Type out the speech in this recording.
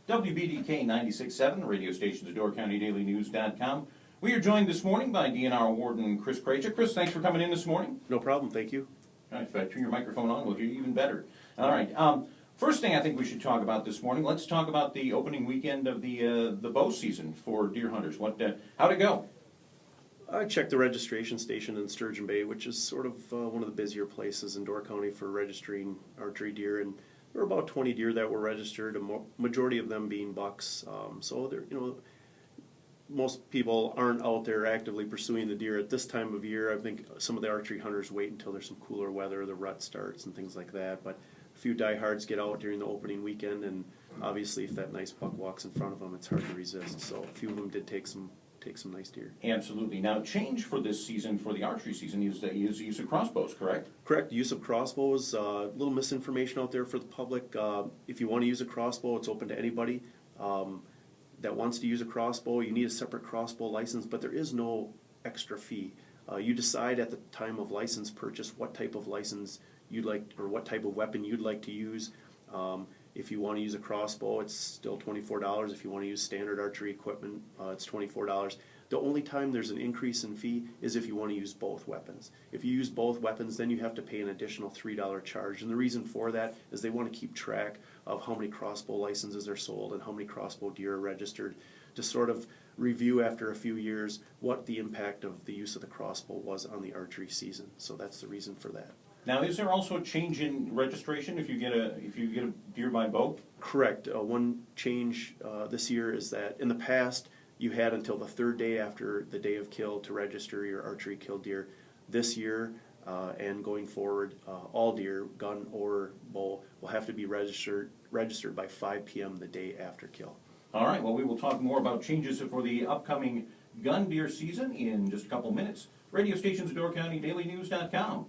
WBDK 96.7, the radio station's DoorCountyDailyNews.com. We are joined this morning by DNR Warden Chris Kratcha. Chris, thanks for coming in this morning. No problem, thank you. All right, if I turn your microphone on, we'll hear you even better. All right, first thing I think we should talk about this morning, let's talk about the opening weekend of the bow season for deer hunters. How'd it go? I checked the registration station in Sturgeon Bay, which is sort of one of the busier places in Door County for registering archery deer, and there were about 20 deer that were registered, a majority of them being bucks. So there, most people aren't out there actively pursuing the deer at this time of year. I think some of the archery hunters wait until there's some cooler weather, the rut starts and things like that. But a few diehards get out during the opening weekend, and obviously if that nice buck walks in front of them, it's hard to resist. So a few of them did take some nice deer. Absolutely. Now, change for this season, for the archery season, is the use of crossbows, correct? Correct. Use of crossbows. A little misinformation out there for the public. If you want to use a crossbow, it's open to anybody that wants to use a crossbow. You need a separate crossbow license, but there is no extra fee. You decide at the time of license purchase what type of license you'd like, or what type of weapon you'd like to use. If you want to use a crossbow, it's still $24. If you want to use standard archery equipment, it's $24. The only time there's an increase in fee is if you want to use both weapons. If you use both weapons, then you have to pay an additional $3 charge. And the reason for that is they want to keep track of how many crossbow licenses are sold and how many crossbow deer are registered, to sort of review after a few years what the impact of the use of the crossbow was on the archery season. So that's the reason for that. Now, is there also a change in registration if you get a deer by bow? Correct. One change this year is that in the past you had until the third day after the day of kill to register your archery killed deer. This year and going forward, all deer, gun or bow, will have to be registered by 5 p.m. the day after kill. All right. Well, we will talk more about changes for the upcoming gun deer season in just a couple minutes. Radio station's DoorCountyDailyNews.com.